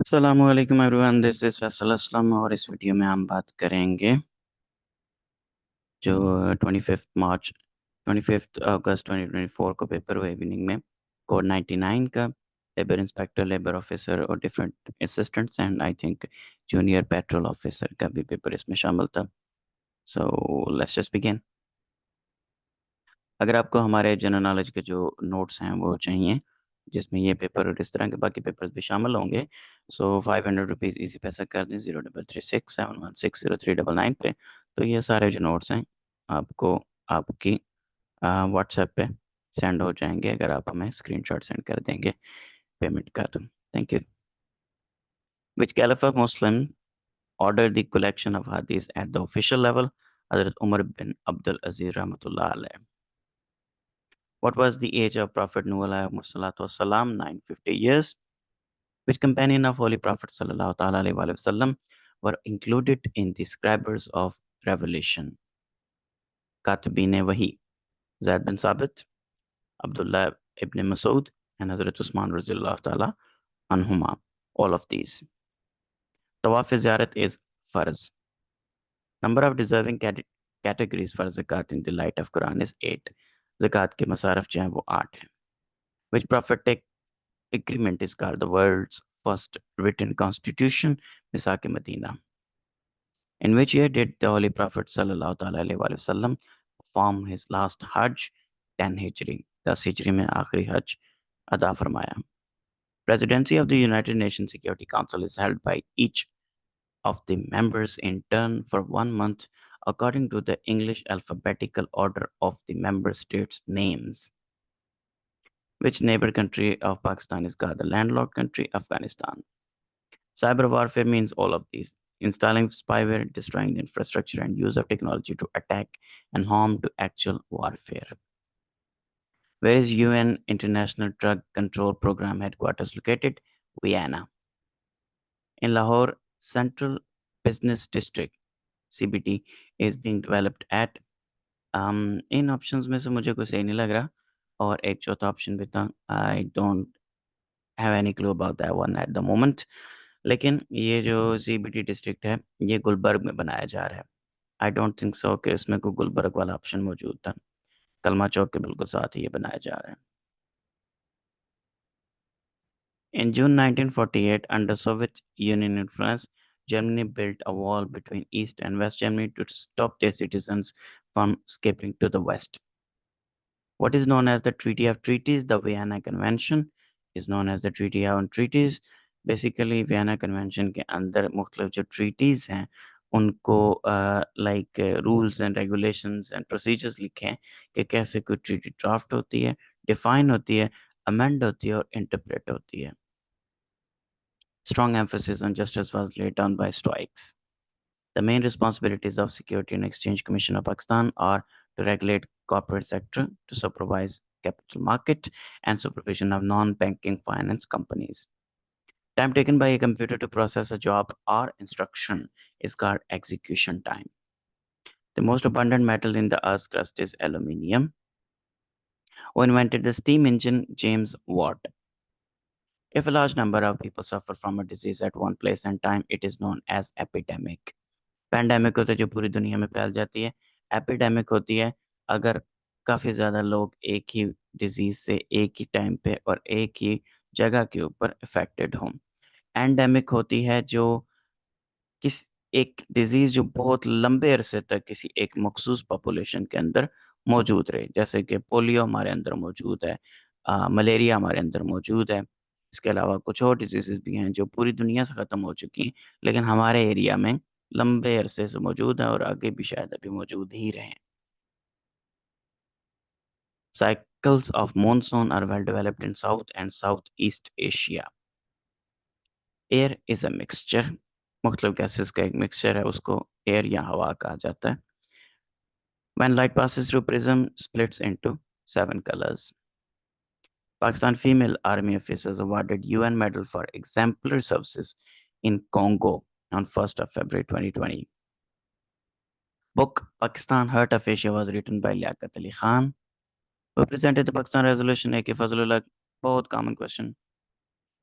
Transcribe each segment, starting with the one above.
अस्सलामुअलैकुम everyone, this is Faisal Aslam और इस वीडियो में हम बात करेंगे जो 25 अगस्त 2024 को पेपर हुए इवनिंग में कोड 99 का लेबर इंस्पेक्टर, लेबर ऑफिसर और different assistants and I think junior petrol officer का भी पेपर इसमें शामिल था। So let's just begin. अगर आपको हमारे जनरल नॉलेज के जो नोट्स हैं वो चाहिए जिसमें ये पेपर और इस तरह के बाकी पेपर्स भी शामिल होंगे, सो 500 रुपीज़ ईजी पैसा कर दें 0336716039 पे। तो ये सारे जो नोट्स हैं आपको आपकी व्हाट्सएप पे सेंड हो जाएंगे अगर आप हमें स्क्रीनशॉट सेंड कर देंगे पेमेंट का। तो thank you. Which caliph of Muslim ordered the collection of hadiths at the official level? Hazrat Umar bin Abdul Aziz Rahmatullah alayhi. What was the age of Prophet Nuh alayhi salatu wasalam? 950 years. Which companion of Holy Prophet sallallahu ta'ala alayhi wa sallam were included in the scribers of revelation? Katibine Wahi. Zaid bin Sabit, Abdullah ibn Masood, and Hazrat Usman Razilullah ta'ala anhuma. All of these. Tawaf ziyarat is farz. Number of deserving categories for zakat in the light of Quran is 8. Zakat के मसारफ जो हैं वो 8 हैं. Which prophetic agreement is called the world's first written constitution? Misaki Medina. In which year did the Holy Prophet sallallahu alaihi wasallam perform his last Hajj? 10 Hijri. 10 Hijri में आखिरी हज अदा फरमाया. Presidency of the United Nations Security Council is held by each of the members in turn for 1 month according to the English alphabetical order of the member states' names. Which neighbor country of Pakistan is called the landlocked country? Afghanistan. Cyber warfare means all of these: installing spyware, destroying the infrastructure, and use of technology to attack and harm to actual warfare. Where is UN International Drug Control Program headquarters located? Vienna. In Lahore, Central Business District CBD is being developed at in options में से मुझे कोई सही नहीं लग रहा और एक चौथा ऑप्शन भी था, I don't have any clue about that one at the moment. लेकिन ये जो सीबीडी डिस्ट्रिक्ट है ये गुलबर्ग में बनाया जा रहा है। आई डोंट थिंक सो कि इसमें कोई गुलबर्ग वाला ऑप्शन मौजूद था। कलमा चौक के बिल्कुल साथ ही ये बनाया जा रहा है। In June 1948, under Soviet Union influence, Germany built a wall between East and West Germany to stop their citizens from escaping to the West. What is known as the Treaty of Treaties? The Vienna Convention is known as the Treaty on Treaties. Basically, Vienna Convention के अंदर मुख्तलिफ जो treaties हैं उनको like rules and regulations and procedures लिखे हैं कि कैसे कोई treaty draft होती है, define होती है, amend होती है और interpret होती है. Strong emphasis on justice was laid down by Stoics. The main responsibilities of Security and Exchange Commission of Pakistan are to regulate corporate sector, to supervise capital market, and supervision of non-banking finance companies. Time taken by a computer to process a job or instruction is called execution time. The most abundant metal in the Earth's crust is aluminium. Who invented the steam engine? James Watt. If a large number of people suffer from a disease at one place and time, it is known as epidemic. Pandemic होता है जो पूरी दुनिया में फैल जाती है। Epidemic होती है अगर काफ़ी ज़्यादा लोग एक ही डिजीज़ से एक ही टाइम पे और एक ही जगह के ऊपर अफेक्टेड हों। एंडेमिक होती है जो किस एक डिजीज़ जो बहुत लंबे अरसे तक किसी एक मखसूस पॉपुलेशन के अंदर मौजूद रहे, जैसे कि पोलियो हमारे अंदर मौजूद है, मलेरिया हमारे अंदर मौजूद है। इसके अलावा कुछ और डिजीज़ेज़ भी हैं जो पूरी दुनिया से ख़त्म हो चुकी हैं, लेकिन हमारे एरिया में लंबे अरसे से मौजूद हैं और आगे भी शायद अभी मौजूद ही रहें। Cycles of monsoon are well developed in South and Southeast Asia. Air is a mixture. मुख्तलिफ गैसेस का एक मिक्सचर है, उसको एयर या हवा कहा जाता है। When light passes through prism, splits into 7 colors. Pakistan female army officers awarded UN medal for exemplary services in Congo on 1st of February 2020. Book Pakistan Heart of Asia was written by Liaquat Ali Khan. Who presented the Pakistan resolution? A.K. Fazlullah. बहुत common question.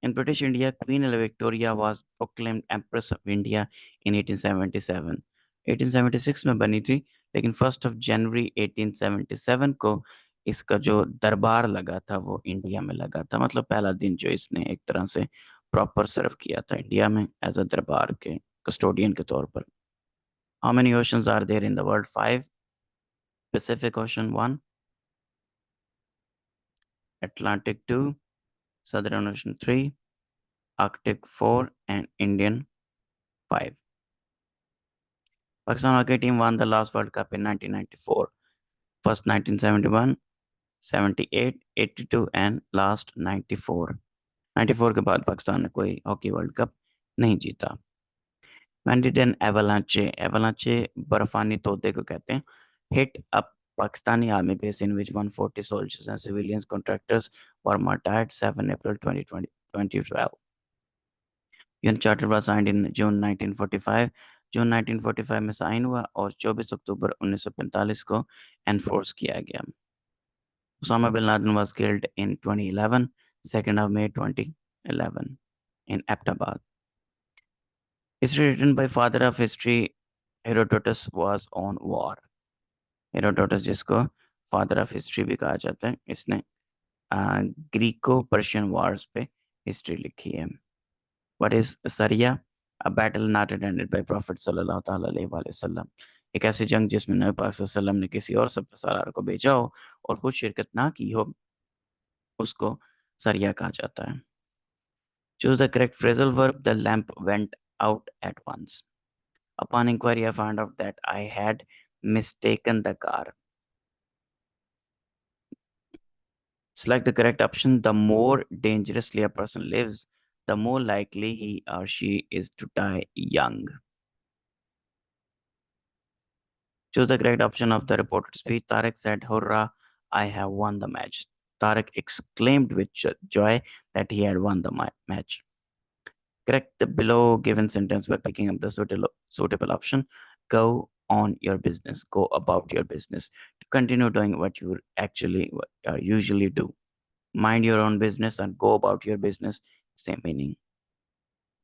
In British India, Queen Victoria was proclaimed Empress of India in 1877. 1876 में बनी थी, लेकिन 1 जनवरी 1877 को इसका जो दरबार लगा था वो इंडिया में लगा था। मतलब पहला दिन जो इसने एक तरह से प्रॉपर सर्व किया था इंडिया में एज अ दरबार के कस्टोडियन के तौर पर। How many oceans are there in the world? 5। Pacific Ocean 1, Atlantic 2, Southern Ocean 3, Arctic 4, and Indian 5. Pakistan hockey team won the last World Cup in 1994. First 1971, 78, 82 and last 94. 94 के बाद पाकिस्तान ने कोई hockey world cup नहीं जीता। When did an avalanche बर्फानी तोते को कहते हैं, hit up Pakistani army base in which 140 soldiers and civilians contractors were martyred 7 April 2012. UN Charter was signed in June 1945. जून 1945 में साइन हुआ और 24 अक्टूबर 1945 को एनफोर्स किया गया। Osama bin Laden was killed in 2011, 2nd of May 2011 in Abbottabad. History written by father of history Herodotus was on war. Herodotus जिसको father of history भी कहा जाता है, इसने ग्रीको पर्शियन वॉर्स पे हिस्ट्री लिखी है। What is Sariya? A battle not attended by Prophet sallallahu alaihi wasallam. एक ऐसी जंग जिसमें नबी पाक सल्लल्लाहु अलैहि वसल्लम ने किसी और सब सालार को भेजा हो और खुद शिरकत ना की हो, उसको सरिया कहा जाता है। Choose the correct phrasal verb. The lamp went out at once. Upon inquiry, I found out that I had mistaken the car. Select the correct option. The more dangerously a person lives, the more likely he or she is to die young. Choose the correct option of the reported speech. Tarek said, "Hurrah, I have won the match." Tarek exclaimed with joy that he had won the match. Correct the below given sentence by picking up the suitable option. Go on your business. Go about your business. To continue doing what you actually usually do. Mind your own business and go about your business. Same meaning.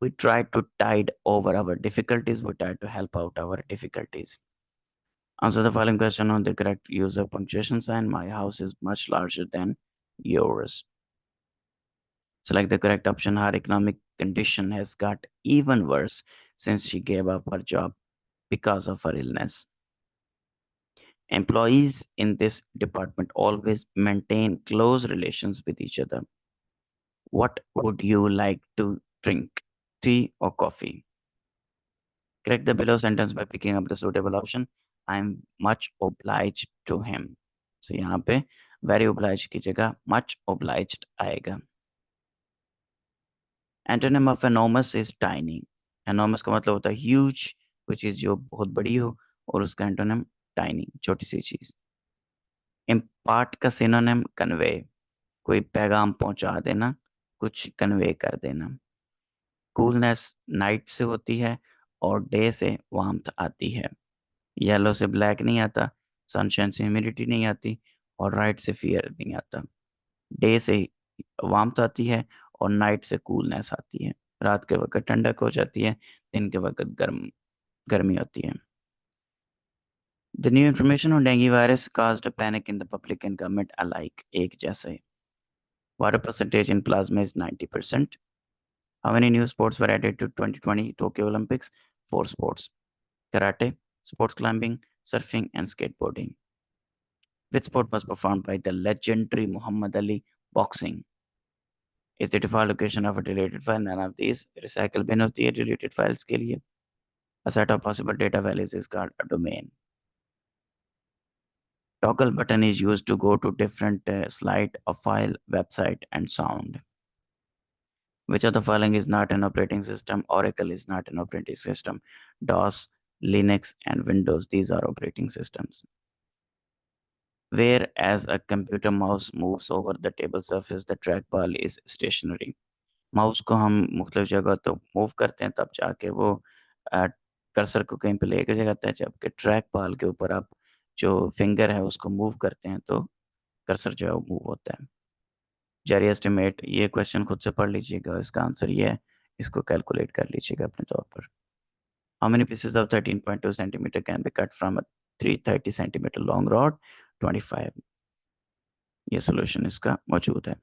We try to tide over our difficulties. We try to help out our difficulties. Answer the following question on the correct use of punctuation sign. My house is much larger than yours. Select the correct option. Her economic condition has got even worse since she gave up her job because of her illness. Employees in this department always maintain close relations with each other. What would you like to drink? Tea or coffee? Correct the below sentence by picking up the suitable option. I'm much obliged to him. So यहाँ पे very obliged की जगह much obliged आएगा. Antonym of enormous is tiny. Enormous का मतलब होता है huge, which is जो बहुत बड़ी हो, और उसका एंटोनिम tiny, छोटी सी चीज. Impart का synonym convey, कोई पैगाम पहुंचा देना, कुछ convey कर देना. Coolness night से होती है और day से warmth आती है. Yellow से black नहीं आता, sunshine से humidity नहीं आती और right से fear नहीं आता. Day से warmth आती है और नाइट से कूलनेस आती है. रात के वक्त ठंडक हो जाती है, दिन के वक्त गर्मी होती है. The new information on dengue virus caused a panic in the public and government alike. एक जैसा ही. Water percentage in plasma is 90%. How many new sports were added to 2020 Tokyo Olympics? 4 sports. Karate, sports climbing, surfing and skateboarding. Which sport was performed by the legendary Muhammad Ali? Boxing. Is the default location of a deleted file? None of these. Recycle bin होती है deleted files के लिए. A set of possible data values is called a domain. Toggle button is used to go to different slide of file, website, and sound. Which of the following is not an operating system? Oracle is not an operating system. DOS, Linux, and Windows, these are operating systems. Whereas a computer mouse moves over the table surface, the trackball is stationary. Mouse को हम मुख्तलिफ जगह तो move करते हैं, तब जाके वो कर्सर को कहीं पे लेके जाता है, जबकि ट्रैक पाल के ऊपर आप जो फिंगर है उसको मूव करते हैं तो कर्सर जो है वो मूव होता है. जेरी एस्टिमेट, ये क्वेश्चन खुद से पढ़ लीजिएगा, इसका आंसर ये है, इसको कैलकुलेट कर लीजिएगा अपने तौर पर। How many pieces of 13.2 centimetre can be cut from a 330 centimetre long rod? 25। ये सोल्यूशन इसका मौजूद है।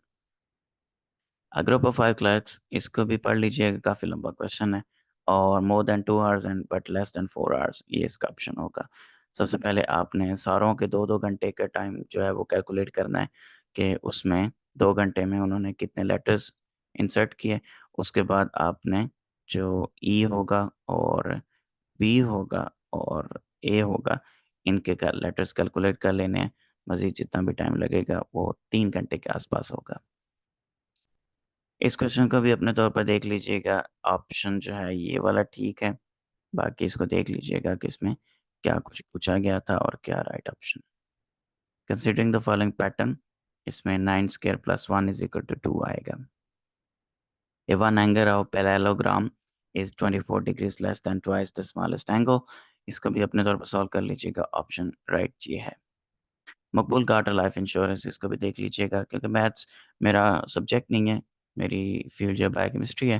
अ ग्रुप ऑफ 5 clerks, इसको भी पढ़ लीजिएगा, काफ़ी लंबा क्वेश्चन है। और more than 2 hours and but less than 4 hours, ये इसका ऑप्शन होगा। सबसे पहले आपने सारों के 2-2 घंटे का टाइम जो है वो कैलकुलेट करना है कि उसमें 2 घंटे में उन्होंने कितने लेटर्स इंसर्ट किए। उसके बाद आपने जो ई होगा और बी होगा और ए होगा, इनके लेटर्स कैलकुलेट कर लेने हैं। मज़ीद जितना भी टाइम लगेगा वो 3 घंटे के आसपास होगा। इस क्वेश्चन को भी अपने तौर पर देख लीजिएगा, ऑप्शन जो है ये वाला ठीक है। बाकी इसको देख लीजिएगा कि इसमें क्या कुछ पूछा गया था और क्या right option. Considering the following pattern, इसमें 9² + 1 = 2 आएगा। A one angle of parallelogram is 24 degrees less than twice the smallest angle, इसको भी अपने तौर पर सॉल्व कर लीजिएगा, ऑप्शन राइट ये है। मकबूल कार्टर लाइफ इंश्योरेंस, इसको भी देख लीजिएगा, क्योंकि मैथ्स मेरा सब्जेक्ट नहीं है, मेरी फील्ड जो बायोकेमिस्ट्री है,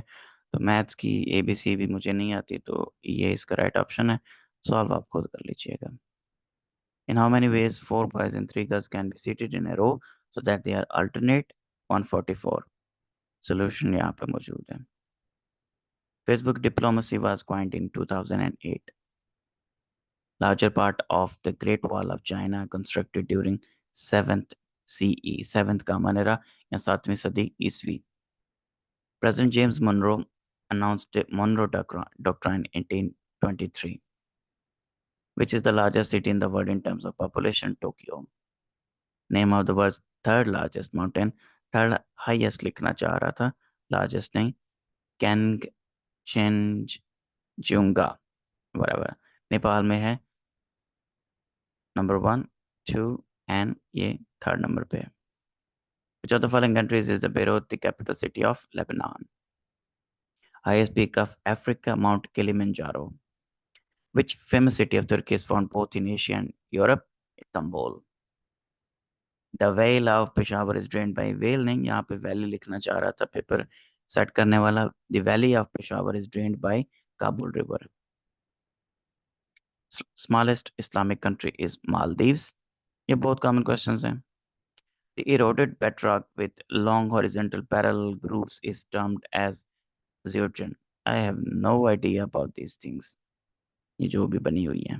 तो मैथ्स की ABC भी मुझे नहीं आती, तो ये इसका राइट ऑप्शन है। सॉल्व आप खुद कर लीजिएगा। In how many ways 4 boys and 3 girls can be seated in a row so that they are alternate? 144। Solution यहाँ पे मौजूद है। Facebook diplomacy was coined in 2008. Larger part of the Great Wall of China constructed during 7th CE, 7th का मानेरा या 7वीं सदी ईस्वी। President James Monroe announced the Monroe Doctrine in 1823, which is the largest city in the world in terms of population, Tokyo. Name of the world's third largest mountain, third highest लिखना चाह रहा था, largest नहीं, Kangchenjunga, बराबर, नेपाल में है, number 1, 2 and ये third number पे है। Which of the following countries is the Beirut, the capital city of Lebanon? Highest peak of Africa, Mount Kilimanjaro. Which famous city of Turkey is found both in Asia and Europe? Istanbul. The Vale of Peshawar is drained by whale, नहीं, यहाँ पे valley लिखना चाह रहा था paper set करने वाला। The Valley of Peshawar is drained by Kabul River. Smallest Islamic country is Maldives. ये बहुत कॉमन क्वेश्चंस हैं। The eroded bedrock with long horizontal parallel grooves is termed as zildjian. I have no idea about these things. ये जो भी बनी हुई है।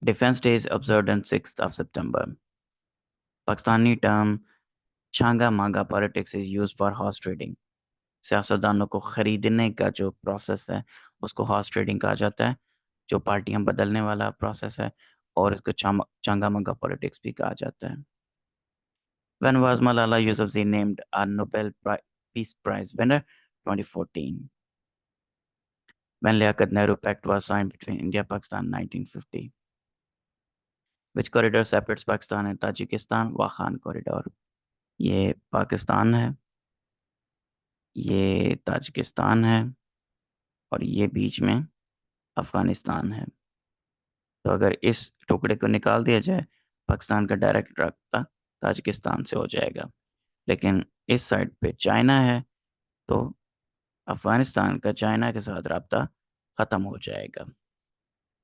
Defense Day is observed on 6th of September. Pakistani term Changa Manga politics is use for horse trading. सियासतदानों को खरीदने का जो प्रोसेस है उसको हॉर्स ट्रेडिंग कहा जाता है, जो पार्टियां बदलने वाला प्रोसेस है, और इसको चांगा मांगा पॉलिटिक्स भी कहा जाता है। When was Malala Yousafzai named a Nobel Peace Prize winner? 2014. When Liaquat Nehru Pact was signed between India and Pakistan? 1950. Which corridor separates Pakistan and Tajikistan? Wakhan corridor. ये पाकिस्तान है, ये ताजिकिस्तान है, और ये बीच में अफगानिस्तान है। तो अगर इस टुकड़े को निकाल दिया जाए, पाकिस्तान का डायरेक्ट रास्ता ताजिकिस्तान से हो जाएगा, लेकिन इस साइड पे चाइना है, तो अफगानिस्तान का चाइना के साथ राब्ता ख़त्म हो जाएगा।